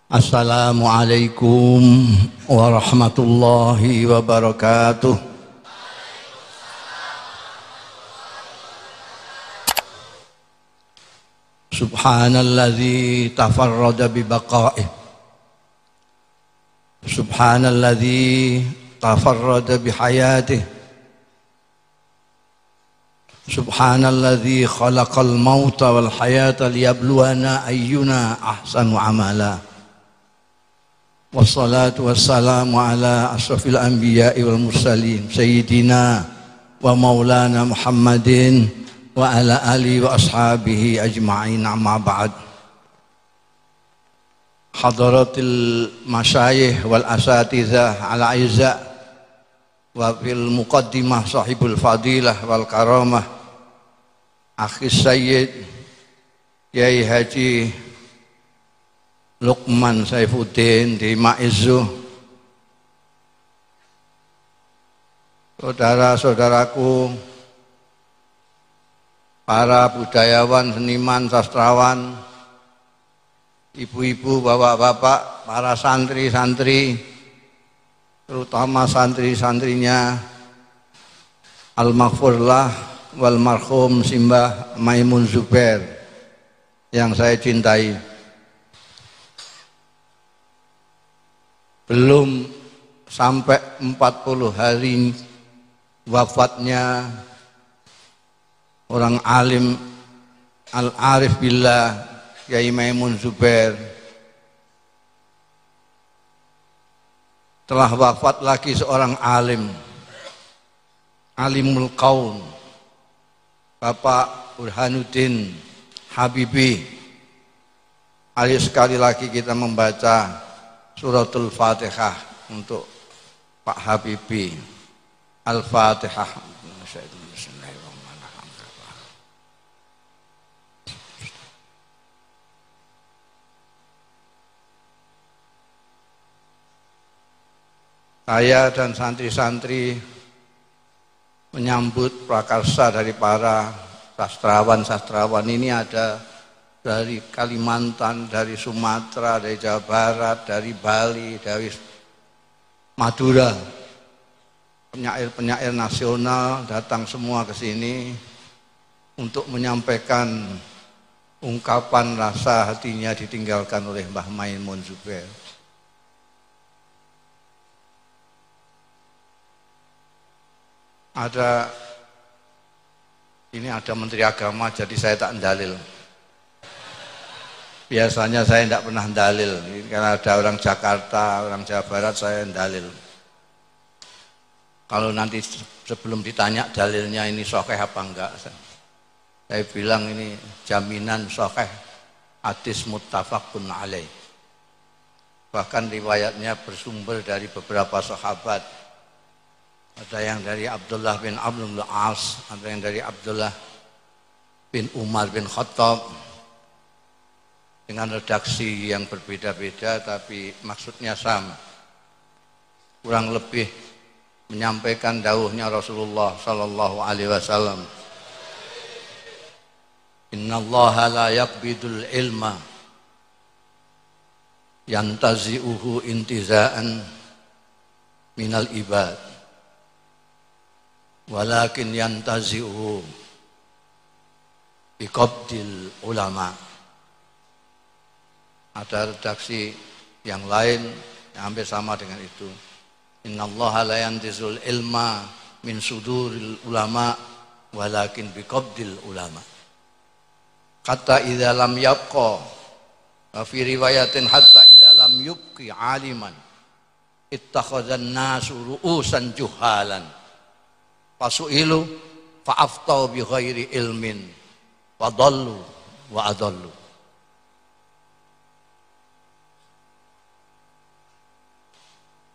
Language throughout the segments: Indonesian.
Assalamualaikum warahmatullahi wabarakatuh. Subhanalladzi tafarrada bibaqa'ih. Subhanalladzi tafarrada bihayatih. Subhanalladzi khalaqal mauta wal hayata liyabluwana ayyuna ahsanu amala. Wassalatu wassalamu ala asrafil anbiya'i wal mursalin Sayyidina wa maulana Muhammadin wa ala alihi wa ashabihi ajma'in, amma ba'd. Hadaratil masyayikh wal asatizah ala izza wa fil muqaddimah sahibul fadilah wal karamah Akhi Sayyid Yai Haji Luqman Saifuddin di Maizu, saudara-saudaraku, para budayawan, seniman, sastrawan, ibu-ibu, bapak-bapak, para santri-santri, terutama santri-santrinya Al-Maghfurlah wal marhum Simbah Maimun Zubair yang saya cintai. Belum sampai 40 hari wafatnya orang alim Al-Arif Billah Yai Maimun Zubair. Telah wafat lagi seorang alim, alimul qaum, Bapak Burhanuddin Habibi. Ayo sekali lagi kita membaca Suratul Fatihah untuk Pak Habibi. Al-Fatihah. Saya dan santri-santri menyambut prakarsa dari para sastrawan ini, ada dari Kalimantan, dari Sumatera, dari Jawa Barat, dari Bali, dari Madura. Penyair-penyair nasional datang semua ke sini untuk menyampaikan ungkapan rasa hatinya ditinggalkan oleh Mbah Maimun Zubair. Ini ada Menteri Agama, jadi saya tak mendalil. Biasanya saya tidak pernah dalil, karena ada orang Jakarta, orang Jawa Barat, saya dalil. Kalau nanti sebelum ditanya dalilnya ini sahih apa enggak, saya bilang ini jaminan sahih, hadis muttafaqun alaih. Bahkan riwayatnya bersumber dari beberapa sahabat. Ada yang dari Abdullah bin Amr bin As, ada yang dari Abdullah bin Umar bin Khattab, dengan redaksi yang berbeda-beda tapi maksudnya sama. Kurang lebih menyampaikan dawuhnya Rasulullah sallallahu alaihi wasallam. Innallaha la yaqbidul ilma yantazi'uhu intiza'an minal ibad, walakin yantazi'uhu biqabdil ulama. Ada redaksi yang lain yang hampir sama dengan itu. Innallaha la yantizul ilma min suduril ulama walakin biqabdil ulama. Kata idza lam yabqa, wa fi riwayatin hatta idza lam yubqi aliman ittakhadzan nasu ru'usan juhalan fasu'ilu fa'aftau bi ghairi ilmin wa dhallu wa adallu.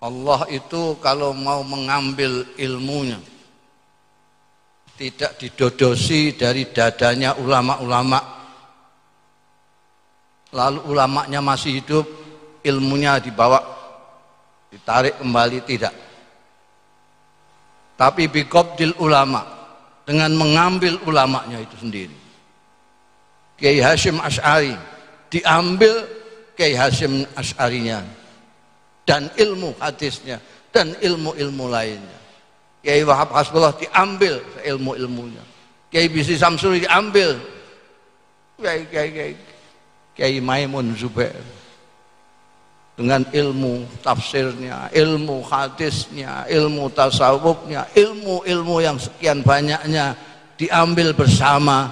Allah itu kalau mau mengambil ilmunya tidak didodosi dari dadanya ulama-ulama, lalu ulamanya masih hidup, ilmunya dibawa, ditarik kembali, tidak. Tapi biqabdil ulama, dengan mengambil ulamanya itu sendiri. Kiai Hasyim Asy'ari diambil Kiai Hasyim Asy'arinya, dan ilmu hadisnya, dan ilmu-ilmu lainnya. Kiai Wahab Hasbullah diambil ilmu-ilmunya, Kiai Bisri Samsuri diambil, Kiai Maimun Zubair dengan ilmu tafsirnya, ilmu hadisnya, ilmu tasawufnya, ilmu-ilmu yang sekian banyaknya diambil bersama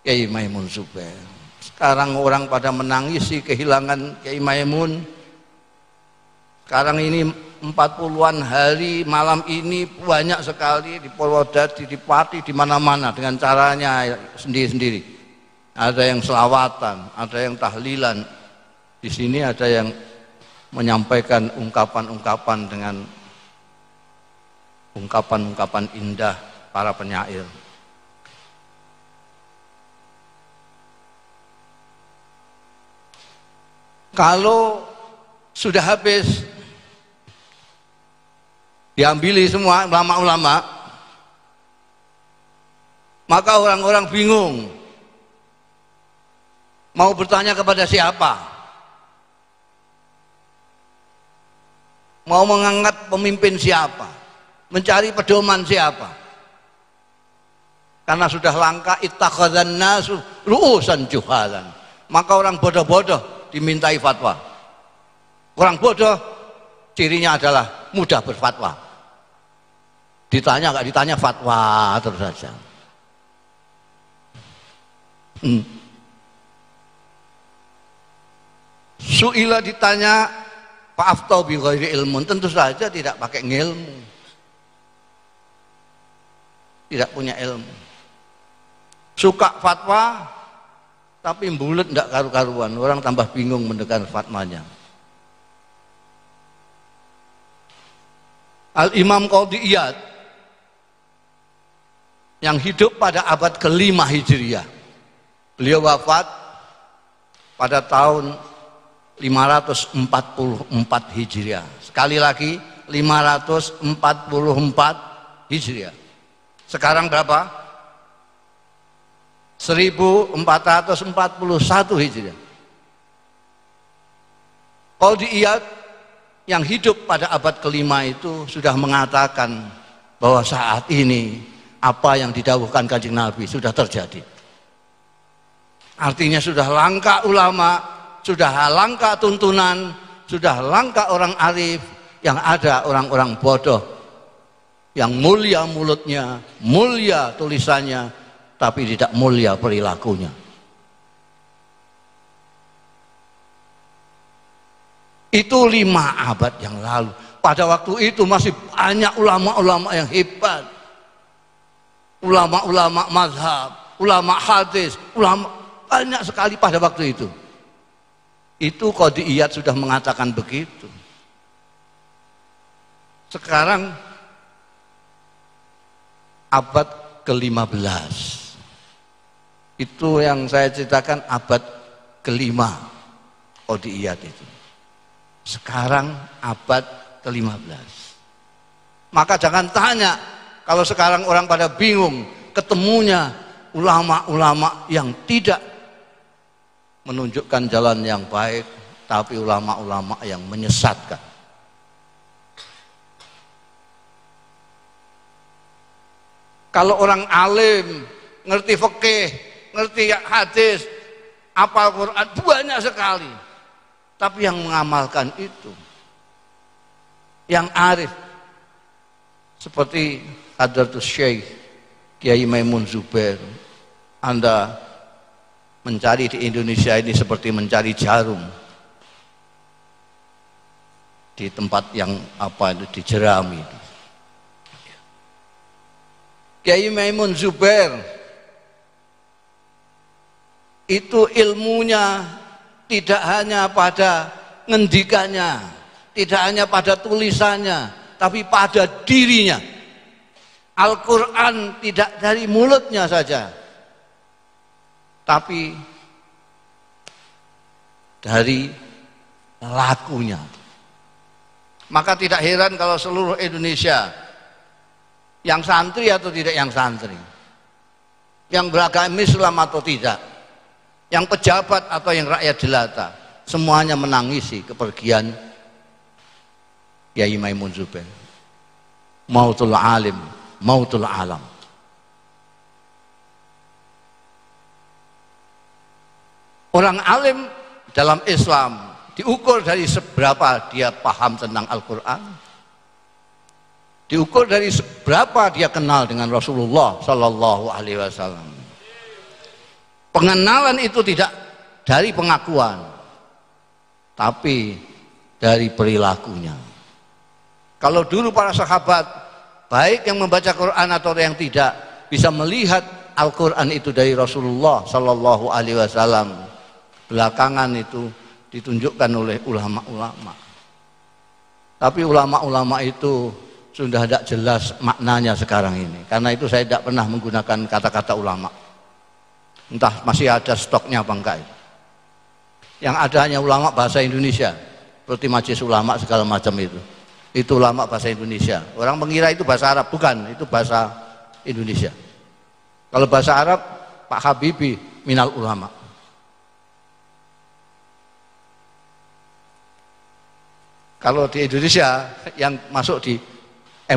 Kiai Maimun Zubair. Sekarang orang pada menangisi kehilangan Kiai Maimun. Sekarang ini 40-an hari, malam ini banyak sekali di Purwodadi, di Pati, di mana-mana dengan caranya sendiri-sendiri. Ada yang selawatan, ada yang tahlilan. Di sini ada yang menyampaikan ungkapan-ungkapan dengan ungkapan-ungkapan indah para penyair. Kalau sudah habis diambili semua ulama-ulama, maka orang-orang bingung mau bertanya kepada siapa, mau mengangkat pemimpin siapa, mencari pedoman siapa, karena sudah langka. Ittakhadzan nasu ru'usan juhalan, maka orang bodoh-bodoh dimintai fatwa. Orang bodoh cirinya adalah mudah berfatwa, ditanya nggak ditanya fatwa terus saja. Su'ila ditanya Pak Aftau bi ghairi ilmun, tentu saja tidak pakai ngilmu, tidak punya ilmu. Suka fatwa tapi bulet tidak karu-karuan, orang tambah bingung mendengar fatwanya. Al-Imam Qadhi Iyad yang hidup pada abad ke-5 Hijriah, beliau wafat pada tahun 544 Hijriah. Sekali lagi 544 Hijriah. Sekarang berapa? 1441 Hijriah. Qadhi Iyad yang hidup pada abad ke-5 itu sudah mengatakan bahwa saat ini apa yang didhawuhkan Kanjeng Nabi sudah terjadi. Artinya sudah langka ulama, sudah langka tuntunan, sudah langka orang arif, yang ada orang-orang bodoh yang mulia mulutnya, mulia tulisannya, tapi tidak mulia perilakunya. Itu 5 abad yang lalu. Pada waktu itu masih banyak ulama-ulama yang hebat, ulama-ulama mazhab, ulama hadis, ulama banyak sekali pada waktu itu. Itu Qadhi Iyad sudah mengatakan begitu. Sekarang abad ke-15, itu yang saya ceritakan abad ke-5 Qadhi Iyad itu. Sekarang abad ke-15. Maka jangan tanya kalau sekarang orang pada bingung ketemunya ulama-ulama yang tidak menunjukkan jalan yang baik, tapi ulama-ulama yang menyesatkan. Kalau orang alim, ngerti fikih, ngerti hadis, hafal Quran banyak sekali, tapi yang mengamalkan itu, yang arif, seperti Hadratus Syekh Kiai Maimun Zubair. Anda mencari di Indonesia ini seperti mencari jarum di tempat yang di jerami. Kiai Maimun Zubair itu ilmunya tidak hanya pada ngendikannya, tidak hanya pada tulisannya, tapi pada dirinya. Al-Quran tidak dari mulutnya saja, tapi dari lakunya. Maka tidak heran kalau seluruh Indonesia, yang santri atau tidak yang santri, yang beragama Islam atau tidak, yang pejabat atau yang rakyat jelata, semuanya menangisi kepergian Kiai Maimun Zubair. Mautul alim, mautul alam. Orang alim dalam Islam diukur dari seberapa dia paham tentang Al-Quran, diukur dari seberapa dia kenal dengan Rasulullah Sallallahu Alaihi Wasallam. Pengenalan itu tidak dari pengakuan, tapi dari perilakunya. Kalau dulu para sahabat, baik yang membaca Quran atau yang tidak, bisa melihat Al-Quran itu dari Rasulullah Sallallahu Alaihi Wasallam, belakangan itu ditunjukkan oleh ulama-ulama. Tapi ulama-ulama itu sudah tidak jelas maknanya sekarang ini. Karena itu saya tidak pernah menggunakan kata-kata ulama. Entah masih ada stoknya apa enggak. Yang ada hanya ulama bahasa Indonesia, seperti majelis ulama segala macam itu. Itu ulama bahasa Indonesia. Orang mengira itu bahasa Arab, bukan, itu bahasa Indonesia. Kalau bahasa Arab, Pak Habibie minal ulama. Kalau di Indonesia yang masuk di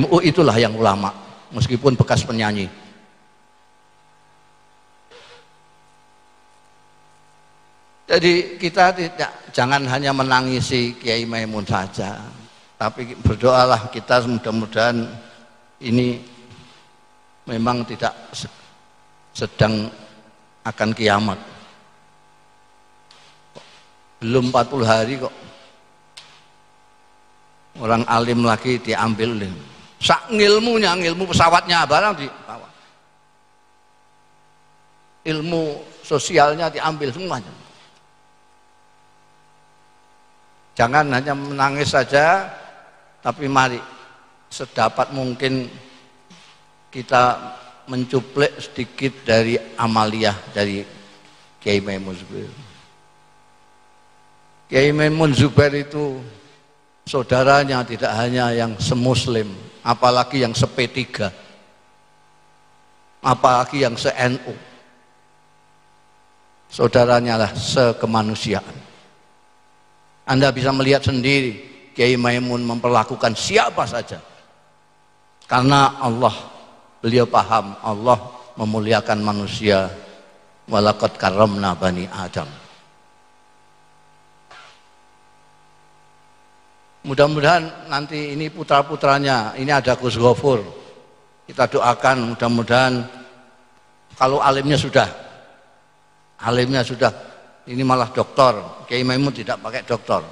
MU itulah yang ulama, meskipun bekas penyanyi. Jadi kita jangan hanya menangisi Kiai Maimun saja, tapi berdoalah kita, mudah-mudahan ini memang tidak sedang akan kiamat. Belum 40 hari kok orang alim lagi diambil sak ngilmunya, ngilmu pesawatnya barang dibawa, ilmu sosialnya diambil semuanya. Jangan hanya menangis saja, tapi mari sedapat mungkin kita mencuplik sedikit dari amaliyah dari Kiai Maimun Zubair. Kiai Maimun Zubair itu saudaranya tidak hanya yang semuslim, apalagi yang se-P3, apalagi yang se-NU. Saudaranya lah sekemanusiaan. Anda bisa melihat sendiri Kiai Maimun memperlakukan siapa saja, karena Allah, beliau paham Allah memuliakan manusia. Walaqad karramna bani Adam. Mudah-mudahan nanti ini putra-putranya, ini ada Gus Ghafur, kita doakan mudah-mudahan kalau alimnya sudah, ini malah doktor. Kiai Maimun tidak pakai doktor,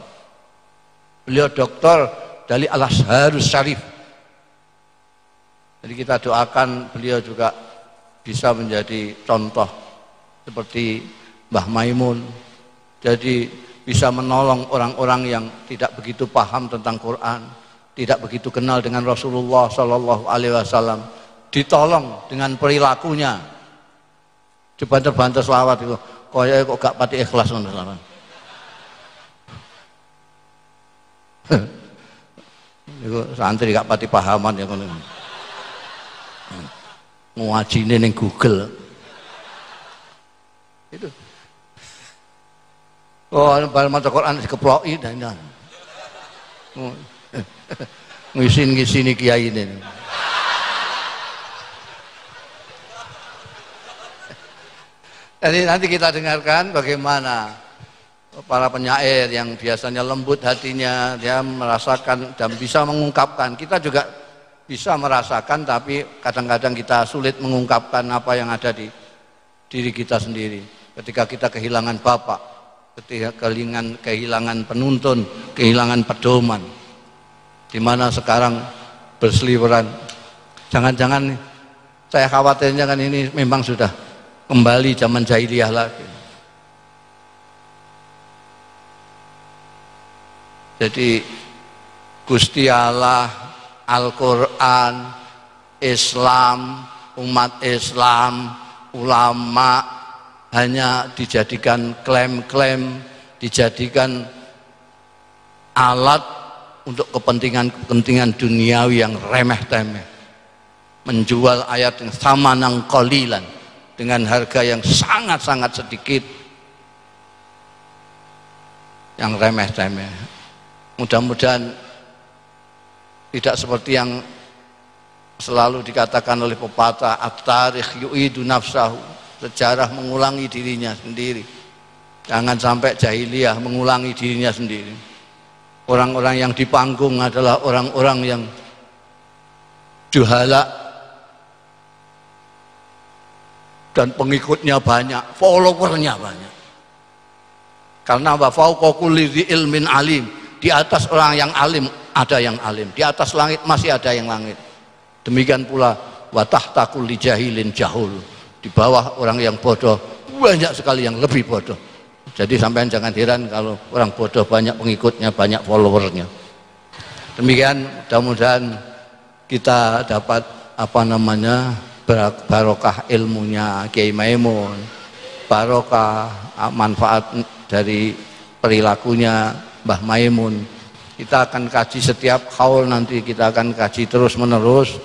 beliau doktor dari Al-Azharus Syarif. Jadi kita doakan beliau juga bisa menjadi contoh seperti Mbah Maimun, jadi bisa menolong orang-orang yang tidak begitu paham tentang Quran, tidak begitu kenal dengan Rasulullah Sallallahu Alaihi Wasallam, ditolong dengan perilakunya. Dibanter-banter selawat itu, kok gak pati ikhlas selawat. Itu santri gak pati pahaman ya, ngajine ning Google itu. Oh, bal maca Quran dikeploki dan ngisin-ngisini kiai ini. Jadi nanti kita dengarkan bagaimana para penyair yang biasanya lembut hatinya, dia merasakan dan bisa mengungkapkan. Kita juga bisa merasakan, tapi kadang-kadang kita sulit mengungkapkan apa yang ada di diri kita sendiri. Ketika kita kehilangan bapak, ketika kehilangan penuntun, kehilangan pedoman, di mana sekarang berseliweran. Jangan-jangan saya khawatirnya kan ini memang sudah kembali zaman jahiliyah lagi. Jadi Gusti Allah, Al-Quran, Islam, umat Islam, ulama hanya dijadikan klaim-klaim, dijadikan alat untuk kepentingan-kepentingan duniawi yang remeh-temeh. Menjual ayat yang samanan qalilan dengan harga yang sangat-sangat sedikit. yang remeh-temeh. Mudah-mudahan tidak seperti yang selalu dikatakan oleh pepatah, at-tarikh yu'idu nafsahu, sejarah mengulangi dirinya sendiri. Jangan sampai jahiliyah mengulangi dirinya sendiri. Orang-orang yang di panggung adalah orang-orang yang juhala dan pengikutnya banyak, followernya banyak. Karena wa fauqa kulli dzi ilmin alim, di atas orang yang alim ada yang alim, di atas langit masih ada yang langit. Demikian pula wa tahta kulli jahilin jahul, di bawah orang yang bodoh banyak sekali yang lebih bodoh. Jadi sampean jangan heran kalau orang bodoh banyak pengikutnya, banyak followernya. Demikian, mudah-mudahan kita dapat barokah ilmunya Kiai Maimun, barokah manfaat dari perilakunya Mbah Maimun. Kita akan kaji setiap haul, nanti kita akan kaji terus menerus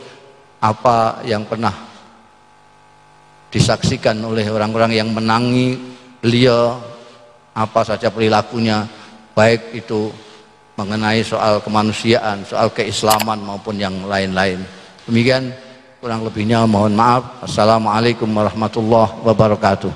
apa yang pernah disaksikan oleh orang-orang yang menangi beliau, apa saja perilakunya, baik itu mengenai soal kemanusiaan, soal keislaman maupun yang lain-lain. Demikian, kurang lebihnya mohon maaf. Assalamualaikum warahmatullahi wabarakatuh.